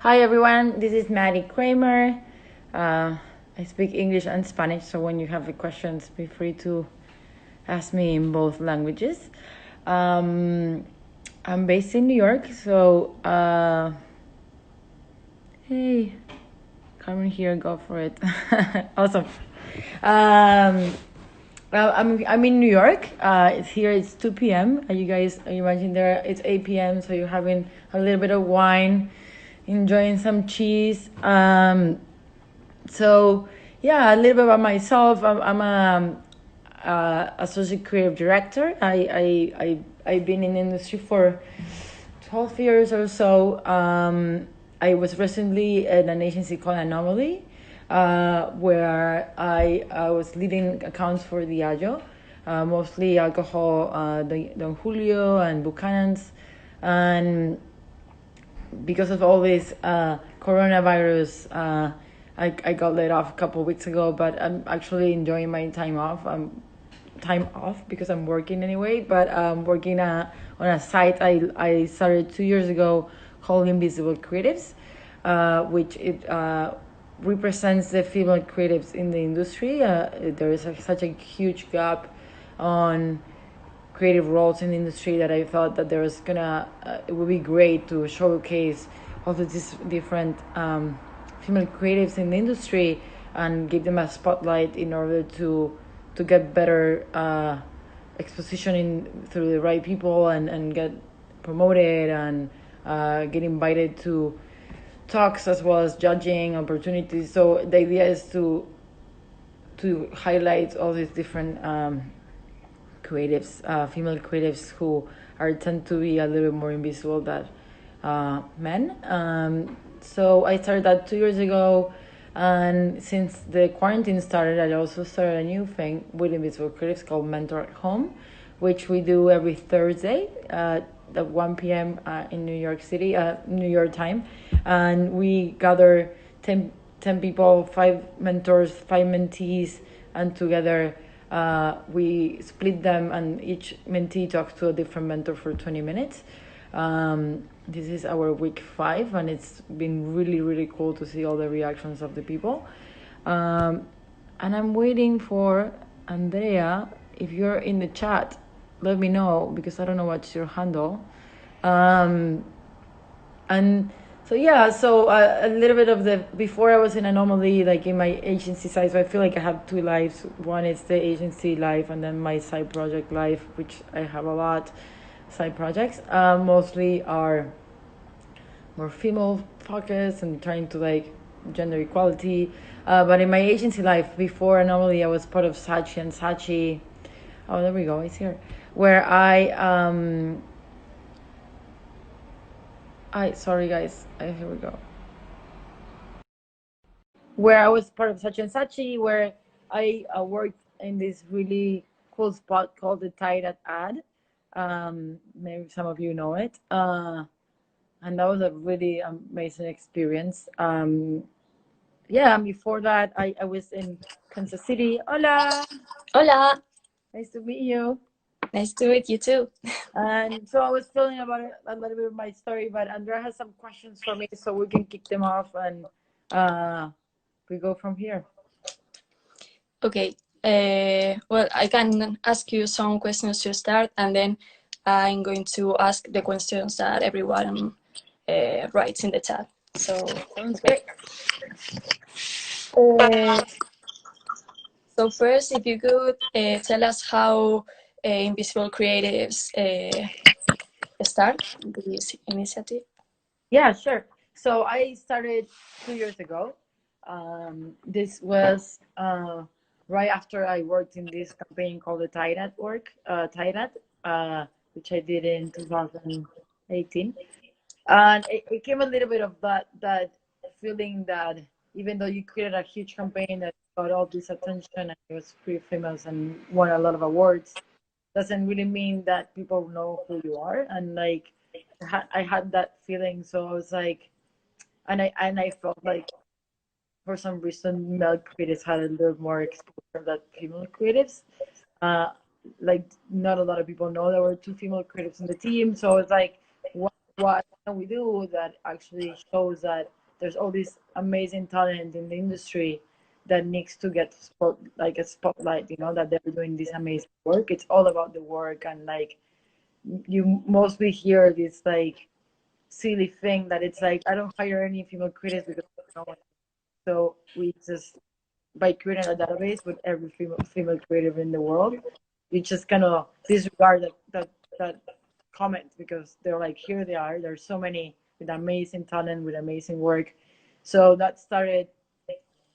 Hi everyone, this is Maddy Kramer. I speak English and Spanish, so when you have questions, be free to ask me in both languages. I'm based in New York, so hey, Carmen here, go for it. Awesome. Well, I'm in New York. It's here. It's 2 p.m. You guys, you imagine there it's 8 p.m. So you're having a little bit of wine, enjoying some cheese. So yeah, a little bit about myself. I'm a associate creative director. I've been in the industry for 12 years or so. I was recently at an agency called Anomaly, where I was leading accounts for Diageo, mostly alcohol, Don Julio and Buchanan's. And because of all this coronavirus, I got laid off a couple of weeks ago, but I'm actually enjoying my time off. Time off because I'm working anyway, but I'm working on a site I started 2 years ago called Invisible Creatives, which it represents the female creatives in the industry. There is such a huge gap on creative roles in the industry that I thought that there was it would be great to showcase all of these different female creatives in the industry and give them a spotlight in order to get better exposition through the right people and get promoted and get invited to talks as well as judging opportunities. So the idea is to highlight all these different creatives, female creatives who tend to be a little bit more invisible than men. So I started that 2 years ago, and since the quarantine started, I also started a new thing with Invisible Creatives called Mentor at Home, which we do every Thursday at 1 p.m. In New York City, New York time, and we gather 10 people, 5 mentors, 5 mentees, and together we split them, and each mentee talks to a different mentor for 20 minutes. This is our week 5, and it's been really, really cool to see all the reactions of the people. And I'm waiting for Andrea. If you're in the chat, let me know, because I don't know what's your handle. And so yeah, so a little bit of before I was in Anomaly, like in my agency side, so I feel like I have 2 lives. One is the agency life, and then my side project life, which I have a lot side projects. Mostly are more female focused and trying to like gender equality. But in my agency life before Anomaly, I was part of Sachi and Sachi. Oh, there we go. It's here. Where sorry guys. Here we go. Where I was part of Sachi and Sachi, where I worked in this really cool spot called the Tide Ad. Maybe some of you know it. And that was a really amazing experience. Yeah, and before that, I was in Kansas City. Hola! Hola! Nice to meet you. Nice to meet you too. And so I was telling about a little bit of my story, but Andrea has some questions for me, so we can kick them off and we go from here. Okay. Well, I can ask you some questions to start, and then I'm going to ask the questions that everyone writes in the chat. So, sounds great. So first, if you could tell us how Invisible Creatives start this initiative. Yeah, sure. So I started 2 years ago. This was right after I worked in this campaign called the Tide at Work, which I did in 2018. And it came a little bit of that feeling that even though you created a huge campaign that got all this attention and it was pretty famous and won a lot of awards, doesn't really mean that people know who you are. And like I had that feeling, so I was like, and I felt like for some reason male creatives had a little more exposure than female creatives. Like not a lot of people know there were 2 female creatives in the team, so it's like, what can we do that actually shows that there's all this amazing talent in the industry that needs to get like a spotlight, you know, that they're doing this amazing work. It's all about the work, and like you mostly hear this like silly thing that it's like, I don't hire any female critics because no one. So we just, by creating a database with every female creative in the world, you just kind of disregard that comment, because they're like, here they are. There's so many with amazing talent, with amazing work. So that started,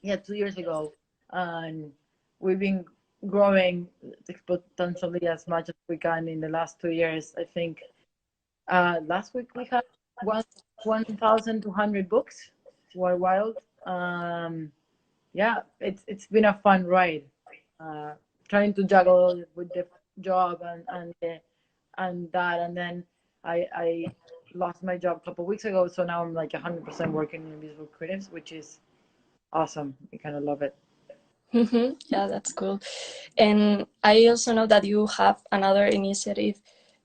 yeah, 2 years ago, and we've been growing exponentially as much as we can in the last 2 years. I think last week we had 1,200 books worldwide. Yeah, it's been a fun ride. Trying to juggle with the job and that, and then I lost my job a couple of weeks ago, so now I'm like 100% working in visual creatives, which is awesome. I kind of love it. Yeah, that's cool. And I also know that you have another initiative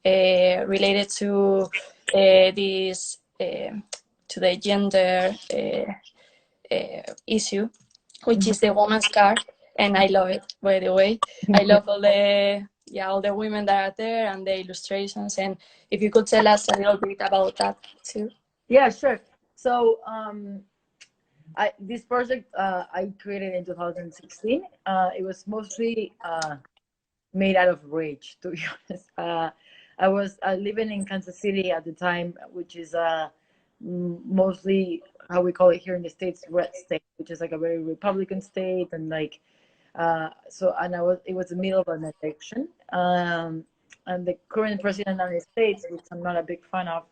related to this to the gender issue, which is the woman's card, and I love it. By the way, I love all the women that are there and the illustrations. And if you could tell us a little bit about that too. Yeah, sure. So this project I created in 2016. It was mostly made out of rage, to be honest. I was living in Kansas City at the time, which is mostly how we call it here in the States, red state, which is like a very Republican state, and like it was the middle of an election, and the current president of the United States, which I'm not a big fan of,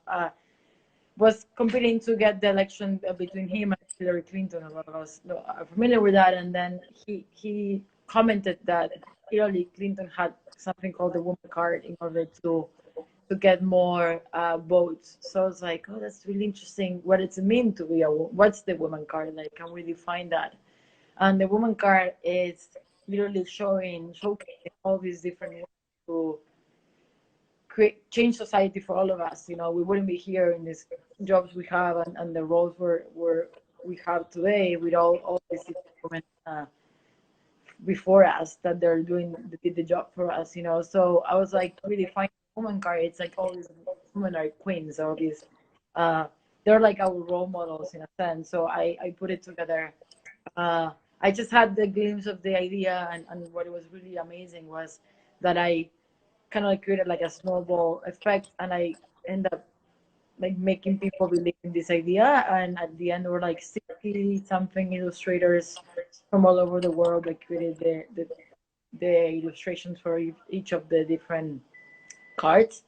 was competing to get the election between him and Hillary Clinton. A lot of us are familiar with that. And then he commented that Hillary Clinton had something called the woman card in order to get more votes. So I was like, oh, that's really interesting. What does it mean to be what's the woman card? Like, can we define that? And the woman card is literally showcasing all these different ways to change society for all of us. You know, we wouldn't be here in these jobs we have and the roles we have today with all these women before us that they're doing the job for us. You know, so I was like, really finding woman card. It's like all these women are queens. All these, they're like our role models in a sense. So I put it together. I just had the glimpse of the idea, and what was really amazing was that I kind of like created like a snowball effect, and I end up like making people believe in this idea. And at the end, there were like 60 something illustrators from all over the world that created the illustrations for each of the different cards.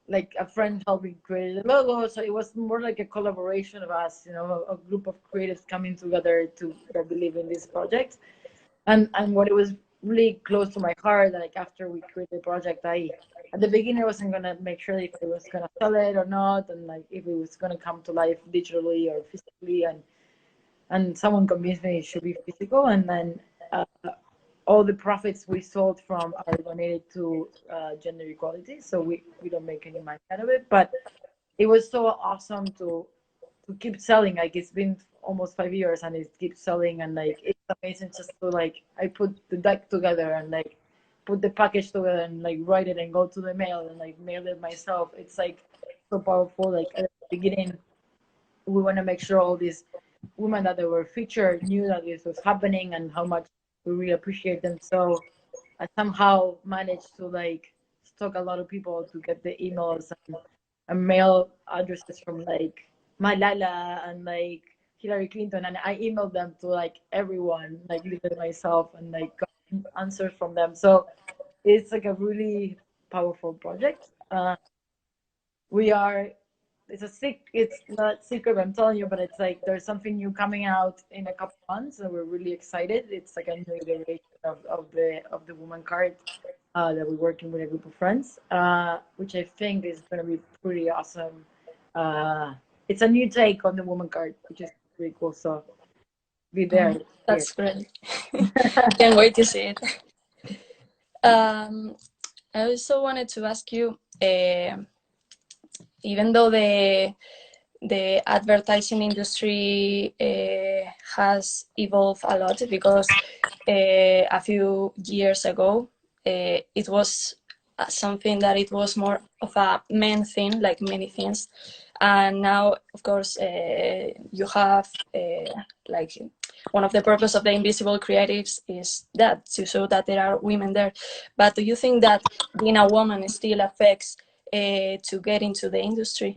Like a friend helped me create the logo, so it was more like a collaboration of us, you know, a group of creatives coming together to believe in this project. And what it was really close to my heart, like after we created the project, at the beginning I wasn't gonna make sure if I was gonna sell it or not, and like if it was gonna come to life digitally or physically, and someone convinced me it should be physical, and then all the profits we sold from are donated to gender equality, so we don't make any money out of it. But it was so awesome to keep selling. Like, it's been almost 5 years and it keeps selling, and like it's amazing just to like, I put the deck together and like put the package together and like write it and go to the mail and like mail it myself. It's like so powerful. Like at the beginning we want to make sure all these women that they were featured knew that this was happening and how much we really appreciate them. So I somehow managed to like stalk a lot of people to get the emails and mail addresses from like Malala and like Hillary Clinton, and I emailed them to like everyone, like even myself, and like got answers from them. So it's like a really powerful project. We are, it's not secret, I'm telling you, but it's like there's something new coming out in a couple months, and we're really excited. It's like a new iteration of the woman card that we're working with a group of friends, which I think is going to be pretty awesome. It's a new take on the woman card, which is pretty cool. So be there. That's great. Can't wait to see it. I also wanted to ask you, even though the advertising industry has evolved a lot, because a few years ago it was something that it was more of a men thing, like many things, and now of course you have like one of the purpose of the invisible creatives is that to show that there are women there. But do you think that being a woman still affects to get into the industry?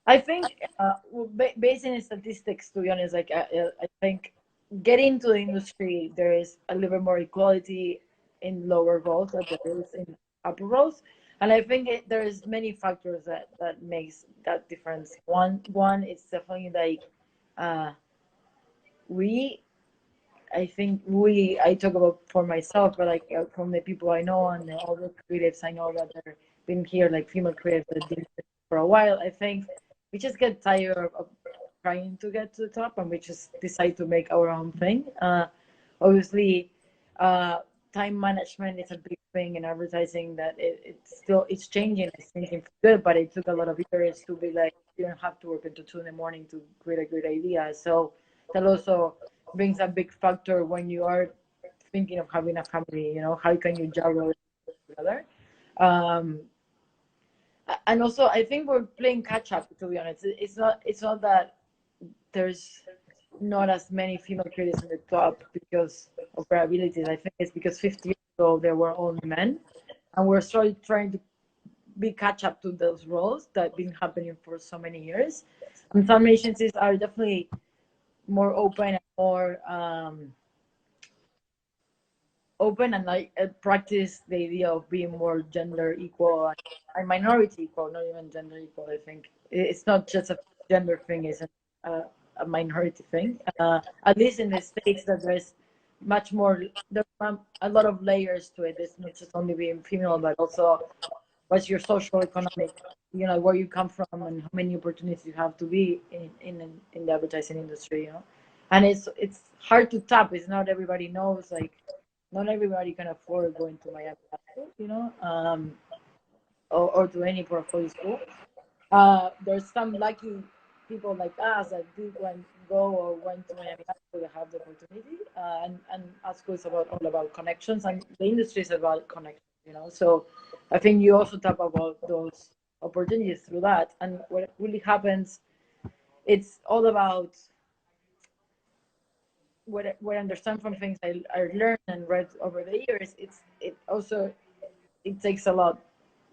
I think, well, based in statistics, to be honest, like I think getting to the industry, there is a little bit more equality in lower roles than there is in upper roles, and I think there is many factors that makes that difference. One is definitely like uh, we. I think I talk about for myself, but like from the people I know and all the creatives I know that have been here, like female creatives that have been here for a while, I think we just get tired of trying to get to the top and we just decide to make our own thing. Obviously, uh, time management is a big thing in advertising that it's changing. It's changing for good, but it took a lot of years to be like, you don't have to work until 2 in the morning to create a great idea. So that also brings a big factor when you are thinking of having a family. You know, how can you juggle it together? Um, and also, I think we're playing catch up. To be honest, it's not that there's not as many female creators in the top because of their abilities. I think it's because 50 years ago there were only men, and we're still trying to be catch up to those roles that have been happening for so many years. And some agencies are definitely more open and more open and like practice the idea of being more gender equal and minority equal, not even gender equal. I think it's not just a gender thing; it's a minority thing. At least in the states, that there's much more. There's a lot of layers to it. It's not just only being female, but also what's your social economic, you know, where you come from and how many opportunities you have to be in the advertising industry, you know. And it's hard to tap. It's not everybody knows, like not everybody can afford going to Miami High School, you know, or to any portfolio school. There's some lucky people like us that did go or went to Miami High School to have the opportunity. And our school is all about connections, and the industry is about connections, you know. So I think you also talk about those opportunities through that. And what really happens, it's all about what I understand from things I learned and read over the years. It takes a lot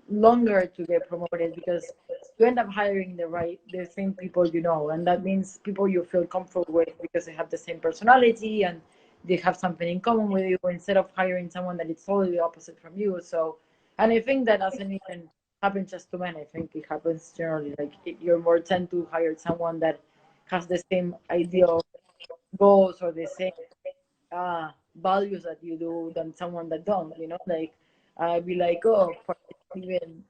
longer to get promoted because you end up hiring the same people, you know, and that means people you feel comfortable with because they have the same personality and they have something in common with you, instead of hiring someone that is totally opposite from you. So, and I think that doesn't even happen just to men. I think it happens generally. Like you're more tend to hire someone that has the same ideal goals or the same values that you do than someone that don't, you know. Like I'd be like, oh, even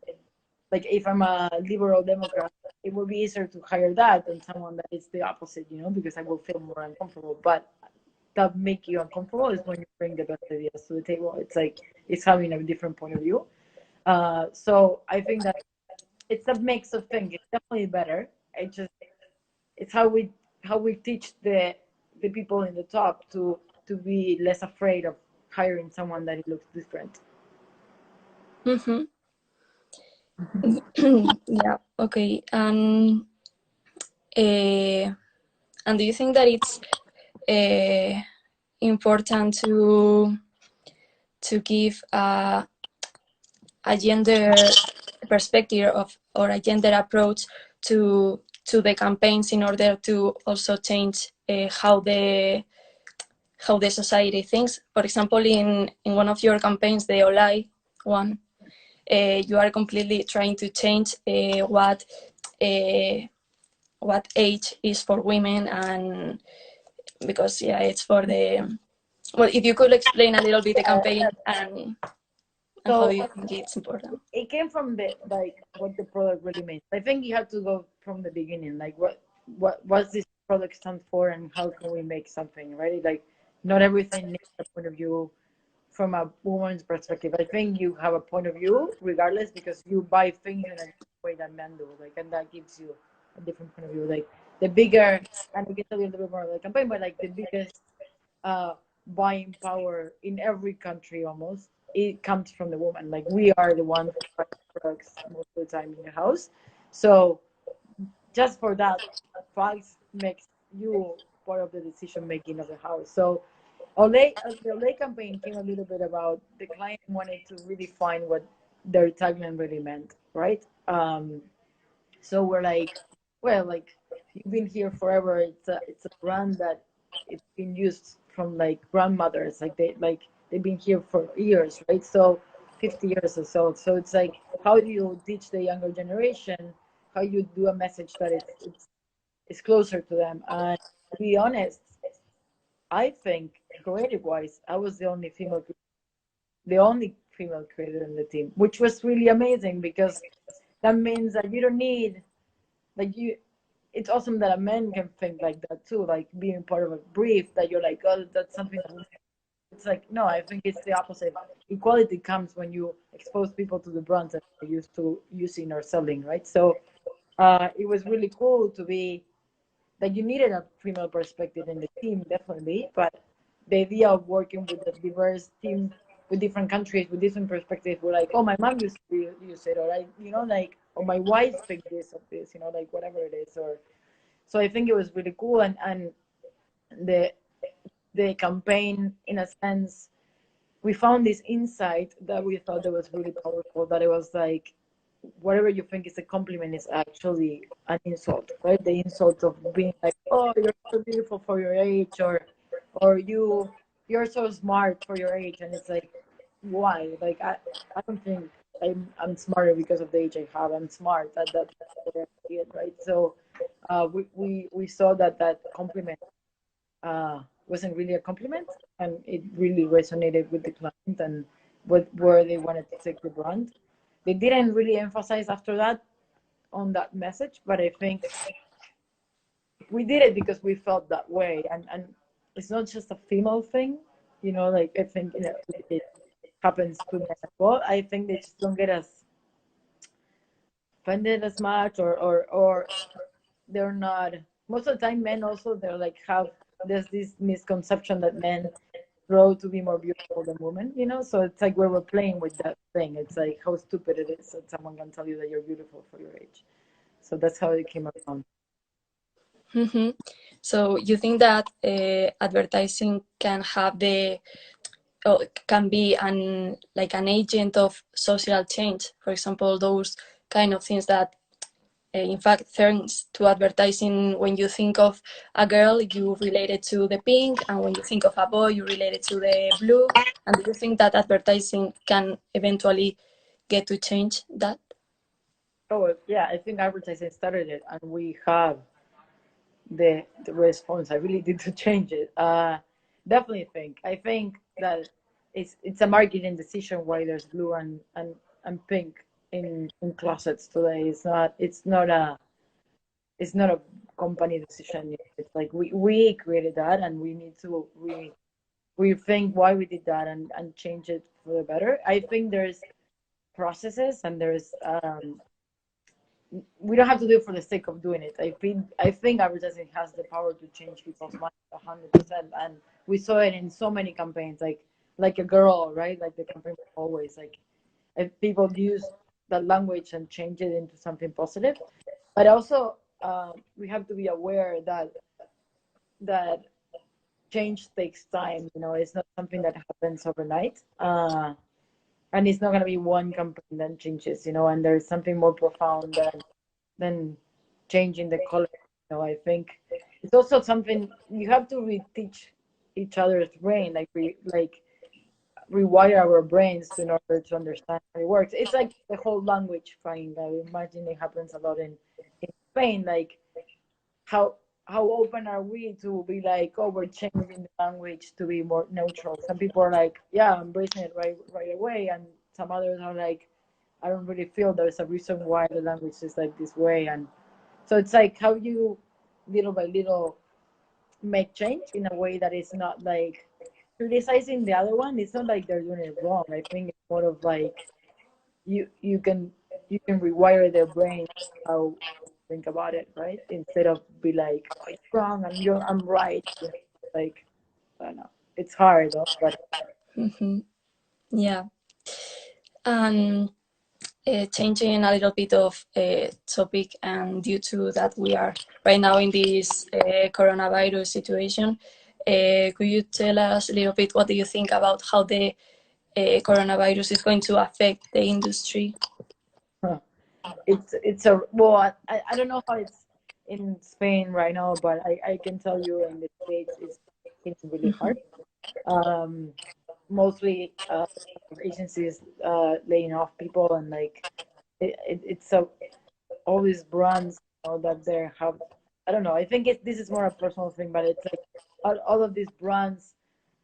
like if I'm a liberal Democrat, it would be easier to hire that than someone that is the opposite, you know, because I will feel more uncomfortable. But that make you uncomfortable is when you bring the best ideas to the table. It's like it's having a different point of view. So I think that it's a mix of things. It's definitely better. It's how we teach the people in the top to be less afraid of hiring someone that looks different. Mm-hmm. Yeah. Okay. And do you think that it's important to give a gender perspective or a gender approach to the campaigns in order to also change how the society thinks? For example, in one of your campaigns, the Olay one, you are completely trying to change what age is for women, and because it's for the, well, if you could explain a little bit the campaign and how do So you think it's important? it came from the like what the product really means. I think you have to go from the beginning, like what's this product stand for and how can we make something, right? Like not everything needs a point of view from a woman's perspective. I think you have a point of view regardless because you buy things and way that men do, like, and that gives you a different point of view. Like the bigger, and it gets a little bit more of the campaign, but like the biggest buying power in every country almost, it comes from the woman. Like we are the ones who buy products most of the time in the house. So just for that fact makes you part of the decision making of the house. So the Olay campaign came a little bit about the client wanted to really find what their tagline really meant, right? So we're like, well, like you've been here forever. It's a brand that it's been used from like grandmothers, they've been here for years, right? So 50 years or so. So it's like, how do you teach the younger generation? How you do a message that it's closer to them? And to be honest, I think creative wise, I was the only female creator in the team, which was really amazing because that means that you don't need like you it's awesome that a man can think like that too, like being part of a brief that you're like, oh, that's something that it's like, no, I think it's the opposite. Equality comes when you expose people to the brands that they're used to using or selling, right? So it was really cool to be like, you needed a female perspective in the team, definitely, but the idea of working with a diverse team with different countries with different perspectives, were like, oh, my mom used to use it, or like, like, or my wife thinks this of this, like whatever it is. Or so I think it was really cool, and the the campaign, in a sense, we found this insight that we thought that was really powerful, that it was like, whatever you think is a compliment is actually an insult, right? The insult of being like, oh, you're so beautiful for your age, or you're so smart for your age. And it's like, why? Like, I don't think I'm smarter because of the age I have. I'm smart at that period, right? So we saw that compliment wasn't really a compliment, and it really resonated with the client and where they wanted to take the brand. They didn't really emphasize after that on that message, but I think we did it because we felt that way, and it's not just a female thing, like I think it happens to men as well. I think they just don't get as offended as much, or they're not, most of the time men also, they're like, there's this misconception that men grow to be more beautiful than women, so it's like we're playing with that thing. It's like how stupid it is that someone can tell you that you're beautiful for your age. So that's how it came around. Mm-hmm. So you think that advertising can have can be an agent of social change, for example, those kind of things that in fact turns to advertising. When you think of a girl, you relate it to the pink, and when you think of a boy, you relate it to the blue. And do you think that advertising can eventually get to change that? Oh yeah, I think advertising started it, and we have the responsibility to change it. Definitely I think that it's a marketing decision why there's blue and pink in closets today. It's not a company decision. It's like we created that, and we need to rethink why we did that, and change it for the better. I think there's processes, and there's we don't have to do it for the sake of doing it. I think advertising has the power to change people's minds 100%, and we saw it in so many campaigns, like a girl, right? Like the campaign always, like, if people use that language and change it into something positive. But also we have to be aware that change takes time. It's not something that happens overnight. And it's not going to be one campaign that changes, and there's something more profound than changing the color. I think it's also something you have to reteach each other's brain, like rewire our brains in order to understand how it works. It's like the whole language thing. I imagine it happens a lot in Spain. Like, how open are we to be like, oh, we're changing the language to be more neutral? Some people are like, yeah, I'm embracing it right away, and some others are like, I don't really feel there's a reason why the language is like this way. And so it's like how you little by little make change in a way that is not like criticizing the other one. It's not like they're doing it wrong. I think it's more of like you can you can rewire their brain how think about it, right? Instead of be like, oh, it's wrong, I'm right. You know, like, I don't know. It's hard though, but Yeah. And changing a little bit of topic, and due to that we are right now in this coronavirus situation, could you tell us a little bit what do you think about how the coronavirus is going to affect the industry? it's a well, I don't know how it's in Spain right now, but I can tell you in the States it's really hard. Mostly agencies laying off people, and like it's a all these brands, you know, that they have. I don't know. I think this is more a personal thing, but it's like all of these brands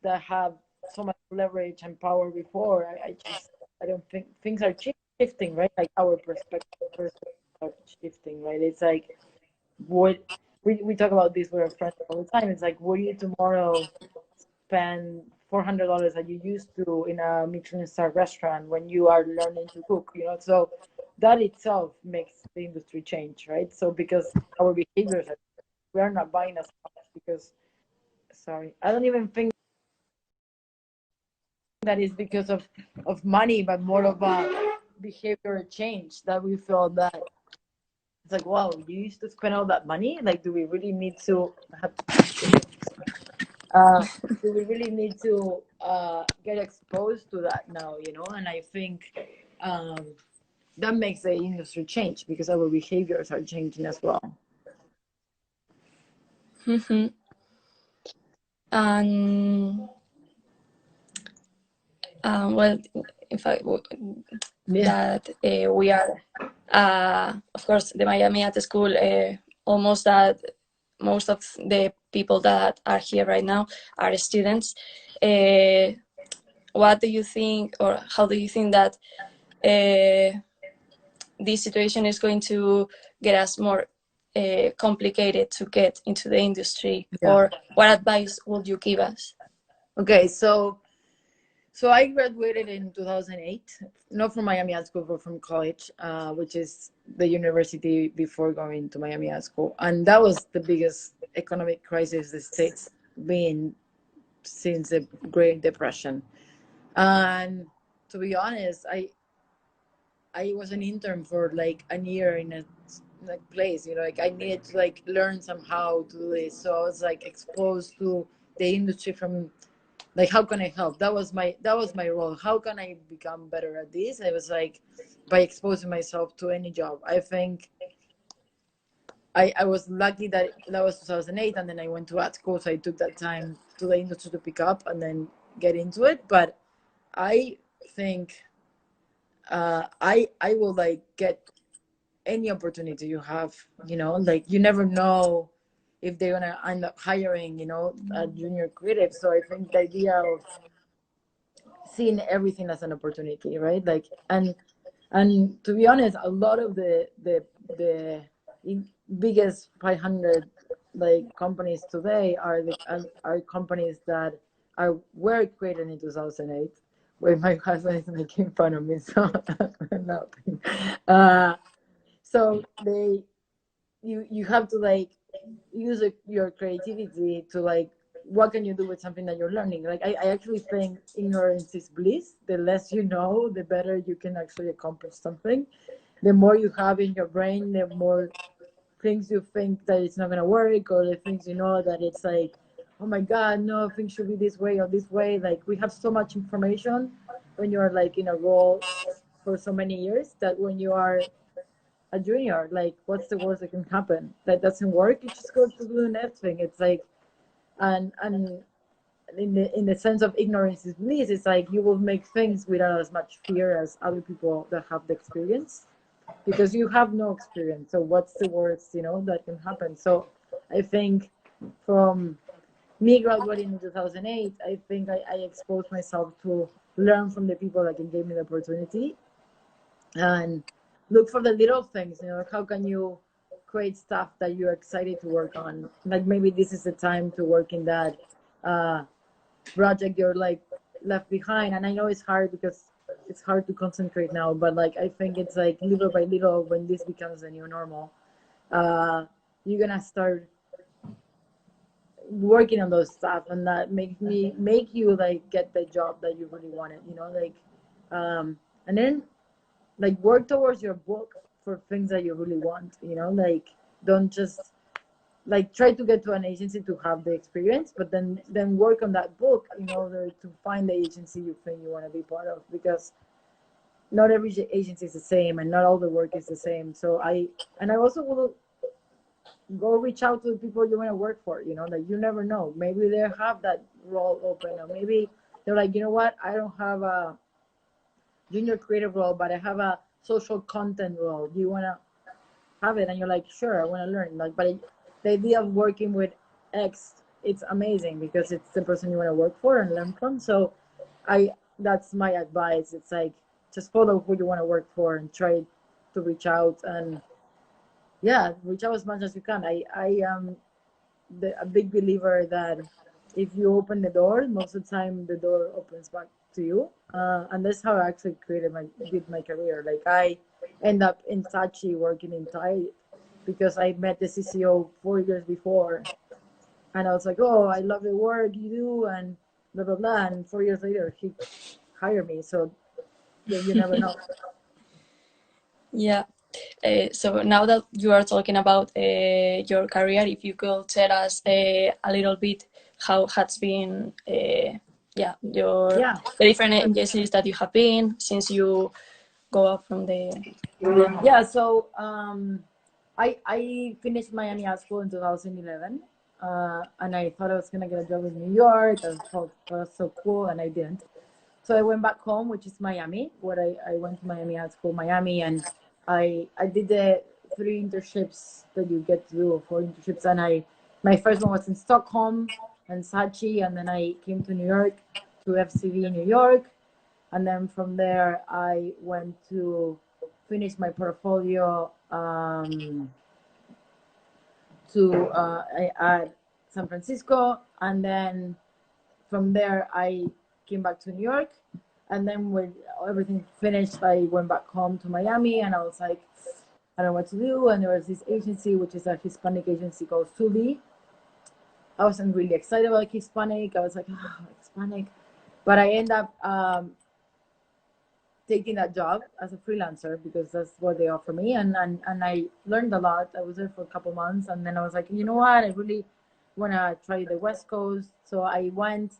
that have so much leverage and power before. I don't think things are shifting, right? Like our perspectives are shifting, right? It's like what we talk about this with our friends all the time. It's like, would you tomorrow spend $400 that you used to in a Michelin star restaurant when you are learning to cook? You know, so that itself makes the industry change, right? So because our behaviors are, we are not buying as much because, sorry, I don't even think that is because of money, but more of a behavior change that we feel that it's like, wow, you used to spend all that money. Like, do we really need to have? Do we really need to get exposed to that now? You know, and I think that makes the industry change because our behaviors are changing as well. And well, in fact, that we are, of course, the Miami Art School, almost that most of the people that are here right now are students. What do you think, or how do you think that this situation is going to get us more complicated to get into the industry? Yeah. Or what advice would you give us? Okay, so I graduated in 2008, not from Miami Art School, but from college, which is the university before going to Miami Art School. And that was the biggest economic crisis the States been since the Great Depression. And to be honest, I was an intern for like a year in a like place, you know, like I needed to like learn somehow to do this. So I was like exposed to the industry from like, how can I help? That was my role. How can I become better at this? I was like, by exposing myself to any job. I think I was lucky that was 2008, and then I went to art school, so I took that time to the industry to pick up and then get into it. But I think I will like get any opportunity you have, you know, like you never know if they're gonna end up hiring, you know, a junior creative. So I think the idea of seeing everything as an opportunity, right? Like, and to be honest, a lot of the biggest 500 like companies today are companies that were created in 2008. Where my husband is making fun of me, so nothing. So you have to like use your creativity to like, what can you do with something that you're learning? Like I actually think ignorance is bliss. The less you know, the better you can actually accomplish something. The more you have in your brain, the more things you think that it's not going to work, or the things you know that it's like, oh my god, no, things should be this way or this way. Like we have so much information when you're like in a role for so many years, that when you are a junior, like what's the worst that can happen? That doesn't work, you just go to do the next thing. It's like, and in the sense of ignorance is bliss, it's like you will make things without as much fear as other people that have the experience, because you have no experience. So what's the worst, you know, that can happen? So I think from me graduating in 2008, I think I exposed myself to learn from the people that can give me the opportunity, and look for the little things, you know, how can you create stuff that you're excited to work on. Like maybe this is the time to work in that project you're like left behind. And I know it's hard because it's hard to concentrate now, but like I think it's like little by little, when this becomes the new normal, you're gonna start working on those stuff, and that make you like get the job that you really wanted, you know, like and then like work towards your book for things that you really want, you know, like don't just like try to get to an agency to have the experience, but then work on that book in order to find the agency you think you want to be part of, because not every agency is the same and not all the work is the same. So I also will go reach out to the people you want to work for, you know, like you never know, maybe they have that role open, or maybe they're like, you know what, I don't have a junior creative role, but I have a social content role, do you want to have it? And you're like, sure, I want to learn, like, but the idea of working with X, it's amazing because it's the person you want to work for and learn from. So that's my advice. It's like, just follow who you want to work for and try to reach out, and yeah, reach out as much as you can. I am a big believer that if you open the door, most of the time the door opens back to you. And that's how I actually did my career. Like I end up in Saatchi working in Thai because I met the CCO 4 years before, and I was like, oh, I love the work you do, and blah blah blah. And 4 years later, he hired me. So you never know. Yeah. So now that you are talking about your career, if you could tell us a little bit how has been the different agencies that you have been since you go up from the yeah. So I finished Miami Art School in 2011, and I thought I was gonna get a job in New York. I thought it was so cool, and I didn't. So I went back home, which is Miami, where I went to Miami Art School, Miami, and I did the 3 internships that you get to do, 4 internships, and my first one was in Stockholm and Saatchi, and then I came to New York to FCV in New York, and then from there I went to finish my portfolio at San Francisco, and then from there I came back to New York, and then when everything finished, I went back home to Miami, and I was like, I don't know what to do. And there was this agency, which is a Hispanic agency called Subi. I wasn't really excited about Hispanic. I was like, oh, Hispanic. But I ended up taking that job as a freelancer because that's what they offer me. And I learned a lot. I was there for a couple months. And then I was like, you know what? I really want to try the West Coast. So I went,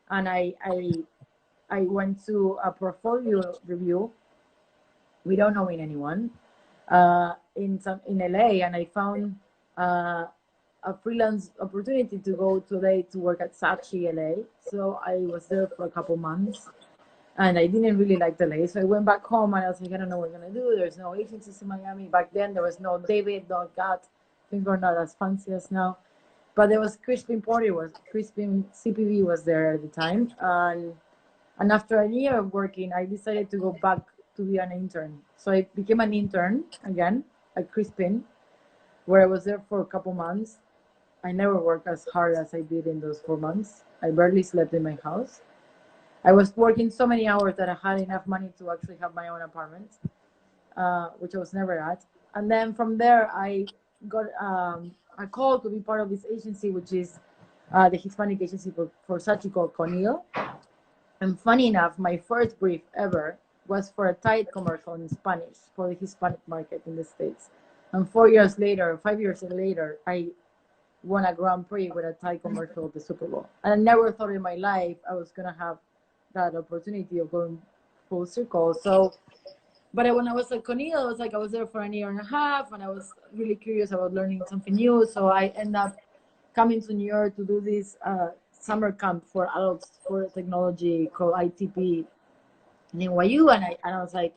and I went to a portfolio review without knowing anyone in LA, and I found a freelance opportunity to go to LA to work at Saatchi LA. So I was there for a couple months, and I didn't really like LA. So I went back home, and I was like, I don't know what I'm gonna do. There's no agencies in Miami. Back then there was no David, no Gat. Things were not as fancy as now. But there was Crispin CPV was there at the time, and after a year of working, I decided to go back to be an intern. So I became an intern again at Crispin, where I was there for a couple months. I never worked as hard as I did in those 4 months. I barely slept in my house. I was working so many hours that I had enough money to actually have my own apartment, which I was never at. And then from there, I got a call to be part of this agency, which is the Hispanic agency for Saatchi called Conil. And funny enough, my first brief ever was for a Tide commercial in Spanish for the Hispanic market in the States. And 5 years later, I won a Grand Prix with a Tide commercial at the Super Bowl. And I never thought in my life I was going to have that opportunity of going full circle. So, but when I was at Conil, I was there for a year and a half, and I was really curious about learning something new. So I ended up coming to New York to do this summer camp for adults for technology called ITP in NYU, and I was like,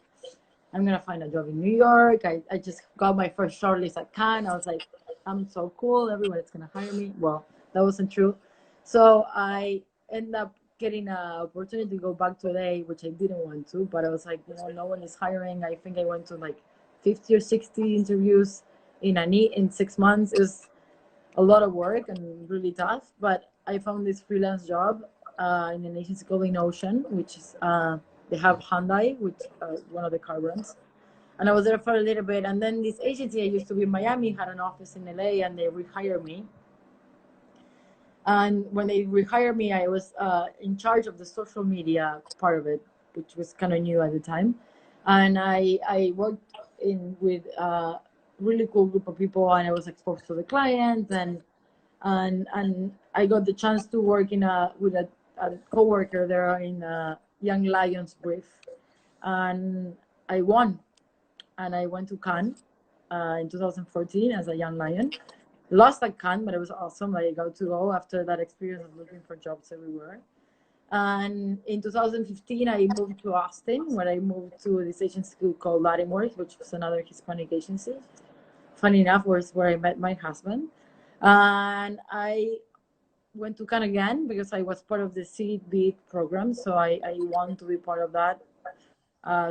I'm gonna find a job in New York. I just got my first shortlist at Cannes. I was like, I'm so cool, everyone is gonna hire me. Well, that wasn't true. So I ended up getting an opportunity to go back to LA, which I didn't want to, but I was like, you know, no one is hiring. I think I went to like 50 or 60 interviews in 6 months. It was a lot of work and really tough, but I found this freelance job in an agency called In Ocean, which is they have Hyundai, which one of the car brands. And I was there for a little bit. And then this agency I used to be in Miami had an office in LA, and they rehired me. And when they rehired me, I was in charge of the social media part of it, which was kind of new at the time. And I worked with a really cool group of people, and I was exposed to the clients, and I got the chance to work with a coworker there in Young Lions brief, and I won. And I went to Cannes in 2014 as a young lion. Lost at Cannes, but it was awesome. I got to go after that experience of looking for jobs everywhere. And in 2015, I moved to Austin, where I moved to this agency called Animó, which was another Hispanic agency. Funny enough, was where I met my husband. And I went to Cannes again because I was part of the Seed Beat program, so I wanted to be part of that.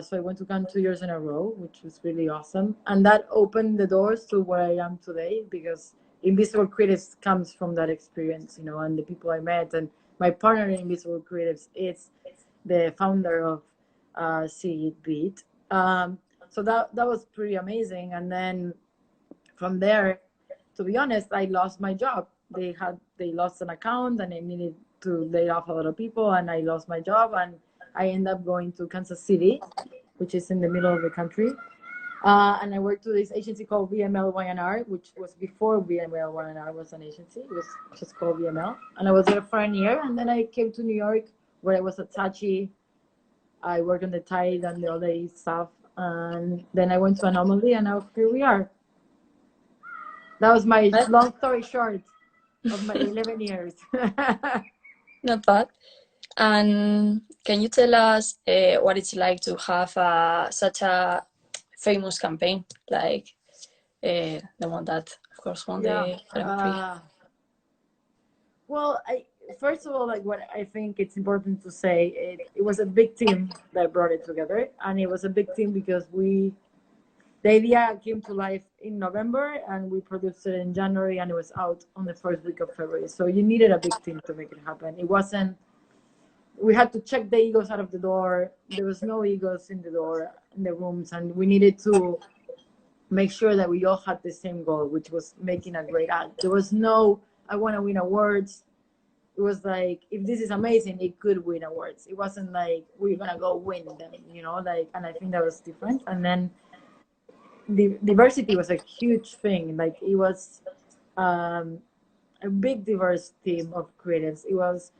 So I went to Cannes 2 years in a row, which was really awesome. And that opened the doors to where I am today, because Invisible Creatives comes from that experience, you know, and the people I met. And my partner in Invisible Creatives is the founder of See It Beat. So that was pretty amazing. And then from there, to be honest, I lost my job. They lost an account, and I needed to lay off a lot of people, and I lost my job, and I ended up going to Kansas City, which is in the middle of the country. And I worked with this agency called VML YNR, which was before VML YNR was an agency. It was just called VML. And I was there for a year. And then I came to New York, where I was at Saatchi. I worked on the Tide and the other stuff. And then I went to Anomaly, and now here we are. That was my long story short of my 11 years. Not bad. And can you tell us what it's like to have such a famous campaign, like the one that, of course, won the Grand Prix? Well, first of all, like, what I think it's important to say, it was a big team that brought it together, and it was a big team because the idea came to life in November, and we produced it in January, and it was out on the first week of February. So you needed a big team to make it happen. It wasn't. We had to check the egos out of the door. There was no egos in the rooms, and we needed to make sure that we all had the same goal, which was making a great ad. There was no, I want to win awards. It was like, if this is amazing, it could win awards. It wasn't like, we're going to go win them, you know, like, and I think that was different. And then the diversity was a huge thing. Like, it was a big diverse team of creatives. It was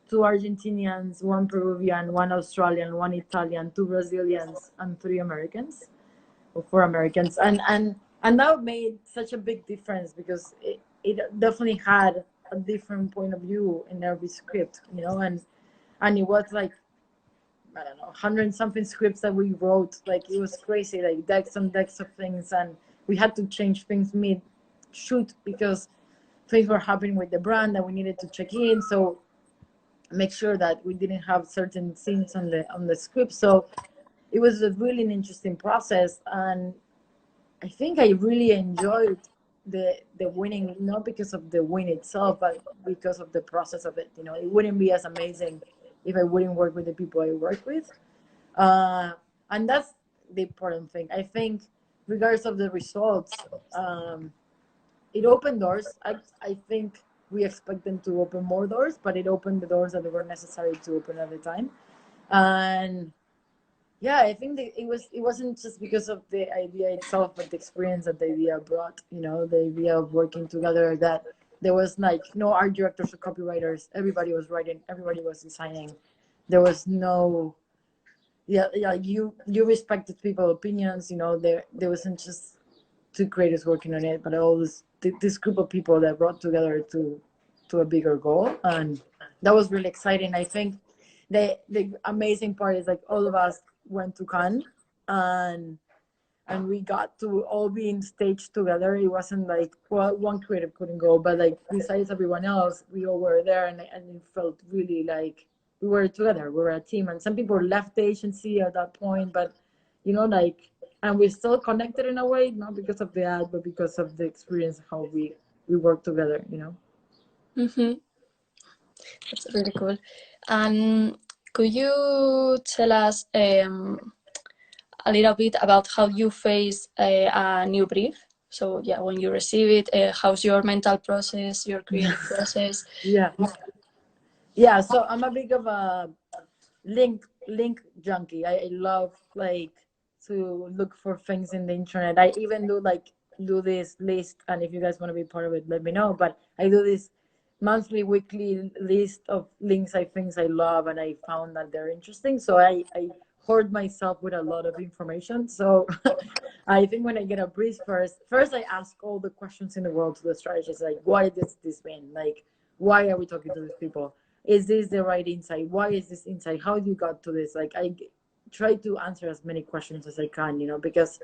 2 Argentinians, 1 Peruvian, 1 Australian, 1 Italian, 2 Brazilians, and 3 Americans, or 4 Americans. And that made such a big difference, because it definitely had a different point of view in every script, you know, and it was like, I don't know, 100 something scripts that we wrote. Like, it was crazy, like decks and decks of things, and we had to change things mid-shoot because things were happening with the brand that we needed to check in. So make sure that we didn't have certain scenes on the script. So it was a really interesting process, and I think I really enjoyed the winning, not because of the win itself, but because of the process of it. You know, it wouldn't be as amazing if I wouldn't work with the people I work with, and that's the important thing. I think, regardless of the results, it opened doors. I think we expect them to open more doors, but it opened the doors that were necessary to open at the time. And yeah, I think that it wasn't just because of the idea itself, but the experience that the idea brought, you know, the idea of working together, that there was like no art directors or copywriters. Everybody was writing, everybody was designing. There was no, you respected people's opinions, you know, there wasn't just 2 creators working on it, but all this group of people that brought together to a bigger goal. And that was really exciting. I think the amazing part is, like, all of us went to Cannes, and we got to all be in stage together. It wasn't like, well, one creative couldn't go, but like, besides everyone else, we all were there, and it felt really like we were together. We were a team, and some people left the agency at that point, but, you know, like, and we're still connected in a way, not because of the ad, but because of the experience, how we work together, you know. Mm-hmm. That's really cool. And Could you tell us a little bit about how you face a new brief? So yeah, when you receive it, how's your mental process, your creative process? Yeah, so I'm a big of a link junkie. I love like to look for things in the internet. I even do this list, and if you guys want to be part of it, let me know. But I do this monthly, weekly list of links I things I love, and I found that they're interesting. So I hoard myself with a lot of information. So I think when I get a brief, first I ask all the questions in the world to the strategist, like why does this mean? Like why are we talking to these people? Is this the right insight? Why is this insight? How you got to this? Like I try to answer as many questions as I can, because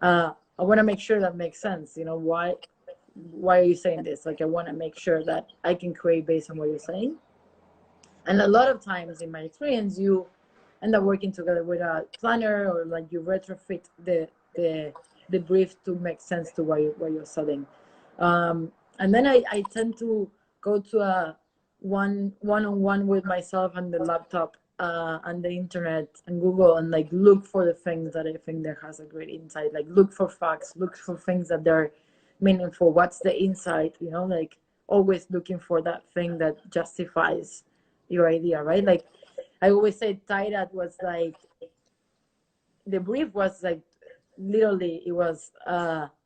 I want to make sure that makes sense. Why are you saying this? Like I want to make sure that I can create based on what you're saying. And a lot of times in my experience, you end up working together with a planner, or like you retrofit the brief to make sense to what you're selling. And then I tend to go to a one-on-one with myself and the laptop, and the internet and Google, and like look for the things that I think that has a great insight. Like look for facts, look for things that they're meaningful. What's the insight? Like always looking for that thing that justifies your idea, right? Like I always say, Tyra was like, the brief was like, literally, it was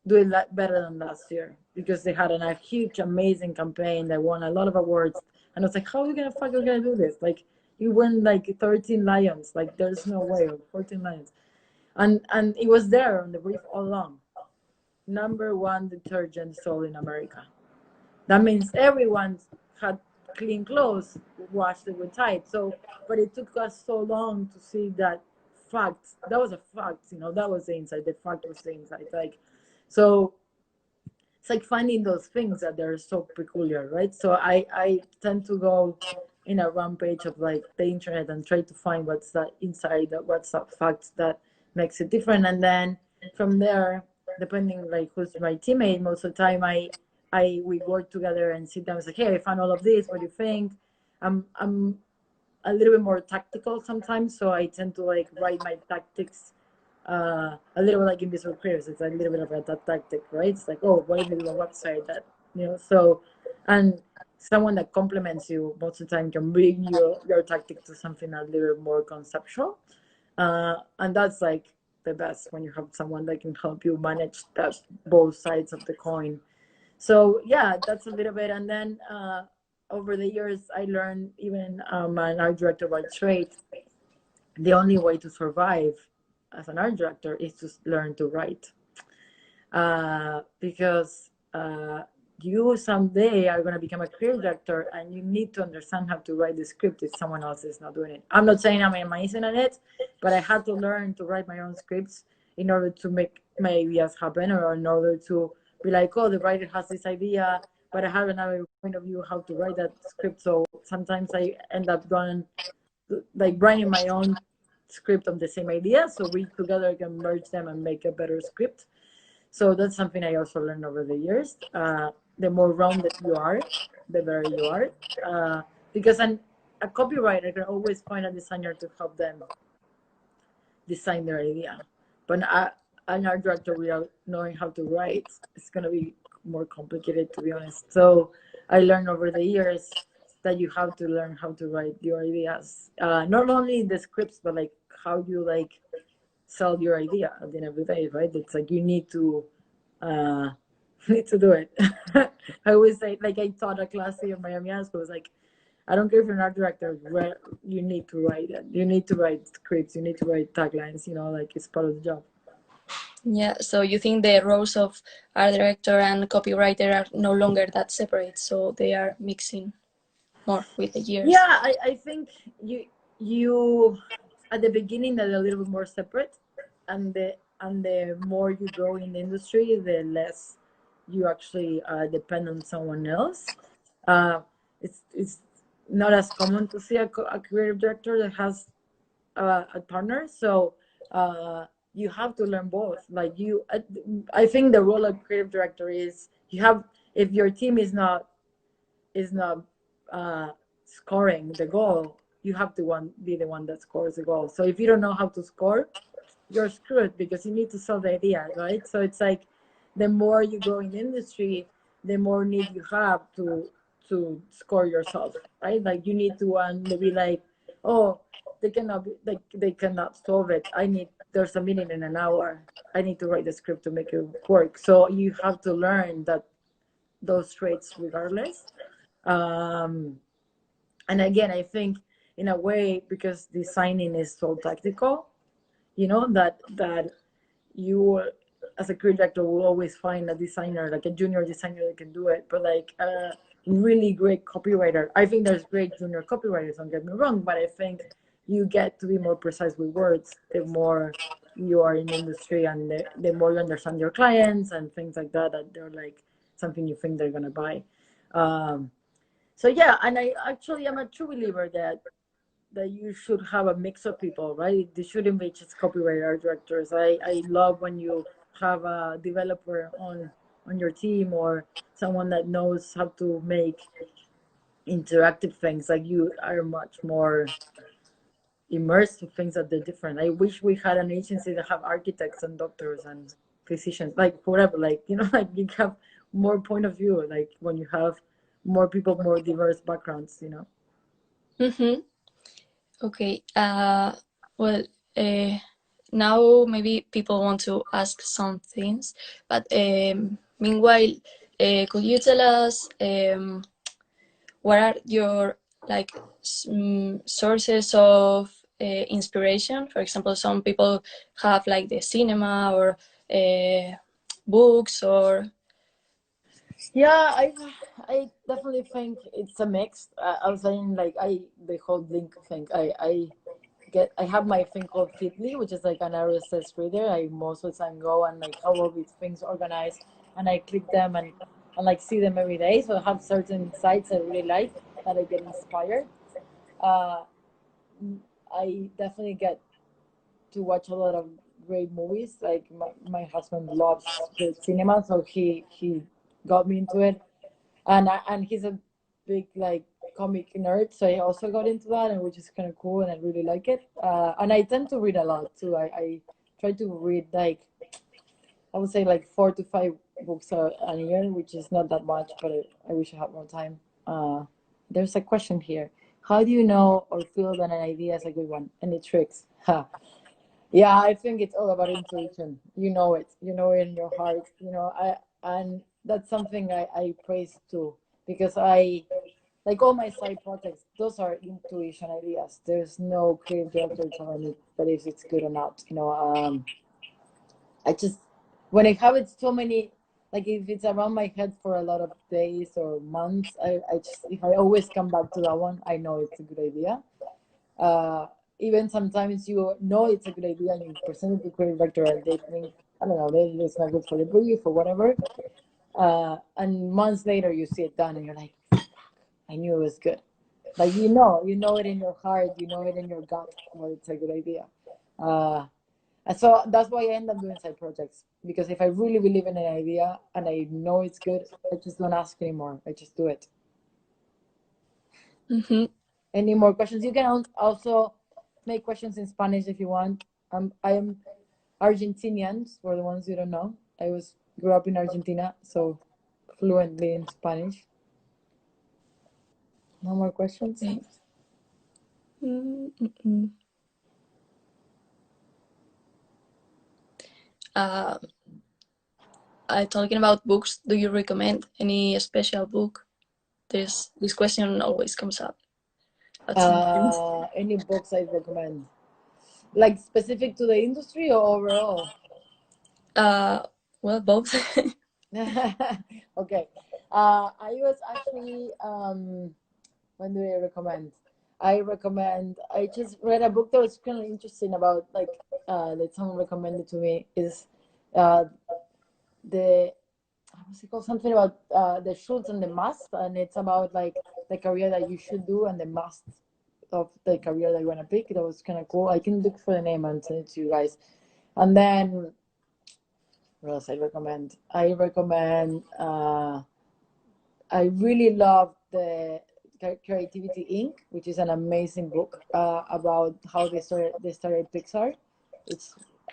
doing better than last year, because they had a huge, amazing campaign that won a lot of awards. And I was like, how are we gonna do this? Like, you win like 13 lions. Like, there's no way, or 14 lions. And it was there on the brief all along. #1 detergent sold in America. That means everyone had clean clothes, washed it with Tide. So, but it took us so long to see that fact. That was a fact, that was the insight. The fact was the insight. Like, so it's like finding those things that they're so peculiar, right? So I tend to go in a rampage of like the internet and try to find what's that inside, what's that fact that makes it different. And then from there, depending like who's my teammate, most of the time we work together and sit down and say, hey, I found all of this, what do you think? I'm a little bit more tactical sometimes, so I tend to like write my tactics a little bit like in visual careers. It's a little bit of a tactic, right? It's like, oh, what if we do a website that, so, and someone that complements you most of the time can bring your tactic to something a little more conceptual. And that's like the best, when you have someone that can help you manage that both sides of the coin. So yeah, that's a little bit. And then over the years, I learned, even an art director by trade, the only way to survive as an art director is to learn to write, because you someday are going to become a creative director, and you need to understand how to write the script if someone else is not doing it. I'm not saying I'm amazing at it, but I had to learn to write my own scripts in order to make my ideas happen, or in order to be like, oh, the writer has this idea, but I have another point of view how to write that script. So sometimes I end up going like writing my own script of the same idea, so we together can merge them and make a better script. So that's something I also learned over the years. The more rounded you are, the better you are, because a copywriter can always find a designer to help them design their idea, but an art director without knowing how to write, it's going to be more complicated, to be honest. So I learned over the years that you have to learn how to write your ideas, not only the scripts, but like how you like sell your idea at the end of the day, right? It's like you need to do it. I always say, like, I taught a class here in Miami High School. It was like, I don't care if you're an art director, you need to write it. You need to write scripts. You need to write taglines. Like it's part of the job. Yeah, so you think the roles of art director and copywriter are no longer that separate, so they are mixing more with the years? Yeah, I think you at the beginning they're a little bit more separate, and the more you grow in the industry, the less you actually depend on someone else. It's not as common to see a creative director that has a partner, so you have to learn both. Like I think the role of creative director is, you have, if your team is not scoring the goal, you have to be the one that scores the goal. So if you don't know how to score, you're screwed because you need to sell the idea, right? So it's like the more you grow in the industry, the more need you have to score yourself, right? Like you need to be like, oh, they cannot be, like they cannot solve it. There's a meeting in an hour. I need to write the script to make it work. So you have to learn that those traits regardless. And again, I think in a way, because designing is so tactical, that you as a creative director will always find a designer, like a junior designer that can do it, but like a really great copywriter. I think there's great junior copywriters, don't get me wrong, but I think you get to be more precise with words the more you are in the industry, and the more you understand your clients and things like that, that they're like something you think they're gonna buy. So yeah, and I actually am a true believer that you should have a mix of people, right? They shouldn't be just copywriter directors. I love when you have a developer on your team, or someone that knows how to make interactive things. Like you are much more immersed in things that they're different. I wish we had an agency that have architects and doctors and physicians, like whatever, like like you have more point of view, like when you have more people, more diverse backgrounds. Mm-hmm. Okay. Well, now maybe people want to ask some things, but meanwhile, could you tell us what are your like sources of inspiration? For example, some people have like the cinema or books or. Yeah, I definitely think it's a mix. I was saying like the whole link thing. I have my thing called Feedly, which is like an RSS reader. I most of the time go and like have all these things organized, and I click them and like see them every day. So I have certain sites I really like that I get inspired. Uh, I definitely get to watch a lot of great movies. Like my husband loves the cinema, so he got me into it, and he's a big like comic nerd, so I also got into that, and which is kind of cool, and I really like it. And I tend to read a lot too. I try to read like, I would say like 4 to 5 books a year, which is not that much, but I wish I had more time. There's a question here. How do you know or feel that an idea is a good one? Any tricks? Yeah, I think it's all about intuition. You know it. You know it in your heart. And that's something I praise too, because I like all my side projects. Those are intuition ideas. There's no creative director telling me that if it's good or not. I just when I have it so many, like if it's around my head for a lot of days or months, I just if I always come back to that one, I know it's a good idea. Uh, Even sometimes you know it's a good idea and you present it to creative director and they think, I don't know, it's not good for the brief or whatever. And months later you see it done and you're like, I knew it was good. Like you know it in your heart, you know it in your gut where it's a good idea. And so that's why I end up doing side projects, because if I really believe in an idea and I know it's good, I just don't ask anymore. I just do it. Mm-hmm. Any more questions? You can also make questions in Spanish if you want. I am Argentinian, for the ones you don't know. Grew up in Argentina, so fluently in Spanish. No more questions? Okay. Mm-hmm. Talking about books, do you recommend any special book? This question always comes up at some point. Any books I recommend? Like specific to the industry or overall? Well, both. Okay. I was actually, when do I recommend? I just read a book that was kind of interesting about like, that someone recommended to me is, uh, the, what's it called? Something about, the shoulds and the must. And it's about like the career that you should do and the must of the career that you want to pick. That was kind of cool. I can look for the name and send it to you guys. And then, what else I recommend? I really love the Creativity Inc., which is an amazing book about how they started Pixar.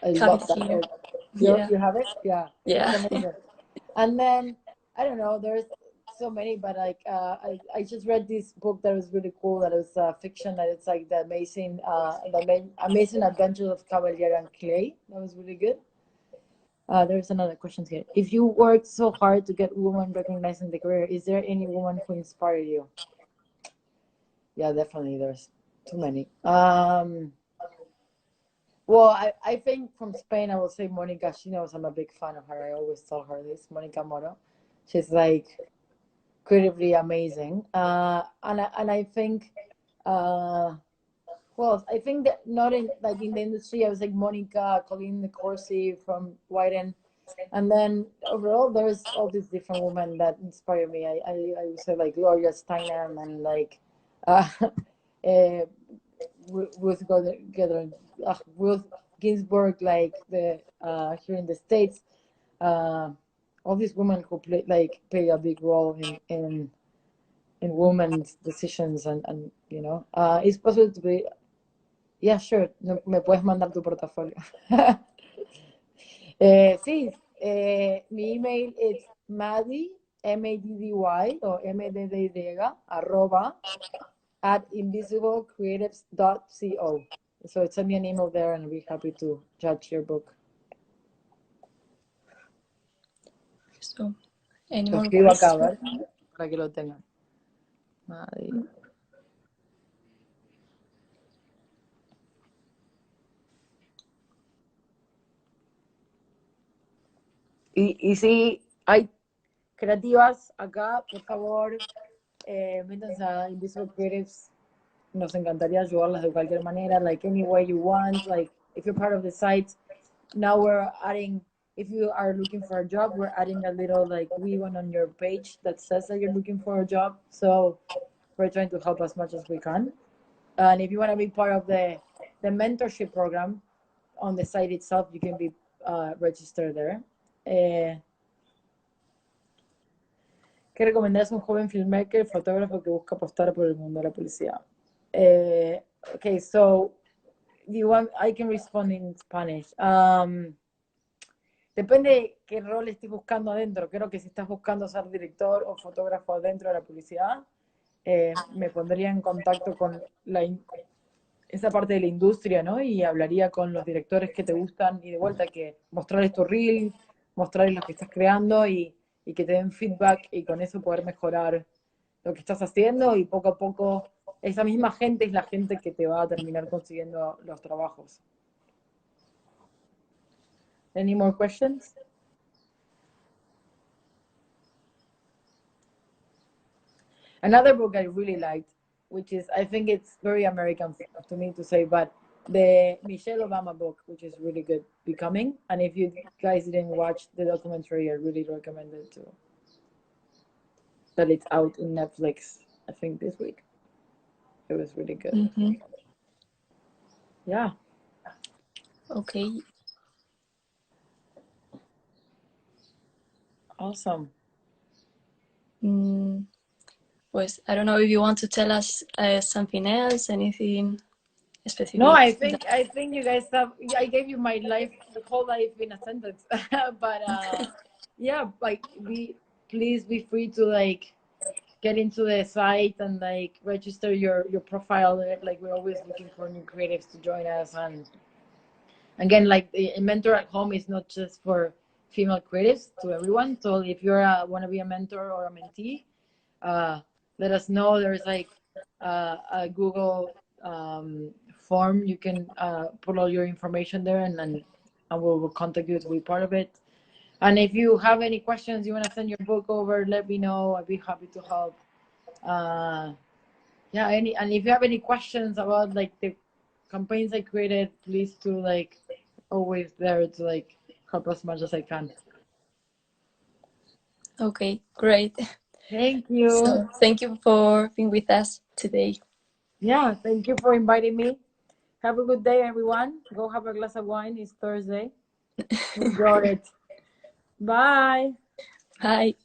I love that. Yeah. You have it? Yeah. Yeah. It's amazing. And then I don't know. There's so many, but like I just read this book that was really cool. That was fiction. That it's like the amazing adventures of Cavalier and Clay. That was really good. There's another question here. If you worked so hard to get women recognized in the career, is there any woman who inspired you? Yeah, definitely. There's too many. Well, I think from Spain, I will say Monica. She knows I'm a big fan of her. I always tell her this. Monica Moro. She's like incredibly amazing. And I think, well, I think that not in like in the industry, I was like Monica, Colleen Corsi from Wyden. And then overall, there's all these different women that inspire me. I would say like Gloria Steinem and like Ruth Ruth Ginsburg, like the here in the States. All these women who play a big role in women's decisions and you know, it's possible to be. Yeah, sure. No, me puedes mandar tu portafolio. Sí, mi email es Maddy, M-A-D-D-Y o M-D-D-Y, arroba, at invisiblecreatives.co. So send me an email there and I'll be happy to judge your book. So, any more Escribo acá, questions? ¿vale? Para que lo tengan. Maddy. Y si hay creativas acá, por favor, métanse a Invisible Creatives. Nos encantaría ayudarlas de cualquier manera, like any way you want. Like if you're part of the site, now we're adding, if you are looking for a job, we're adding a little like ribbon on your page that says that you're looking for a job. So we're trying to help as much as we can. And if you want to be part of the mentorship program on the site itself, you can be registered there. ¿Qué recomendarías a un joven filmmaker, fotógrafo que busca apostar por el mundo de la publicidad? Okay, so I can respond in Spanish. Depende qué rol estés buscando adentro. Creo que si estás buscando ser director o fotógrafo adentro de la publicidad, me pondría en contacto con esa parte de la industria, ¿no? Y hablaría con los directores que te gustan y de vuelta que mostrarles tu reel, mostrarles lo que estás creando y que te den feedback y con eso poder mejorar lo que estás haciendo y poco a poco esa misma gente es la gente que te va a terminar consiguiendo los trabajos. Any more questions? Another book I really liked, which is, I think it's very American to me to say, but the Michelle Obama book, which is really good, Becoming. And if you guys didn't watch the documentary, I really recommend it too. That it's out in Netflix, I think this week. It was really good. Mm-hmm. Yeah. Okay. Awesome. Pues, I don't know if you want to tell us something else, anything specific. No, I think you guys have. I gave you my life, the whole life in a sentence. But yeah, like please be free to like get into the site and like register your profile. Like we're always looking for new creatives to join us. And again, like a mentor at home is not just for female creatives, to everyone. So if you want to be a mentor or a mentee, let us know. There's like a Google form. You can put all your information there, and we'll contact you to be part of it. And if you have any questions, you want to send your book over, let me know. I'd be happy to help. Yeah, and if you have any questions about like the campaigns I created, please do like always there to like help as much as I can. Okay, great. Thank you. So, thank you for being with us today. Yeah, thank you for inviting me. Have a good day, everyone. Go have a glass of wine. It's Thursday. Enjoy it. Bye. Bye.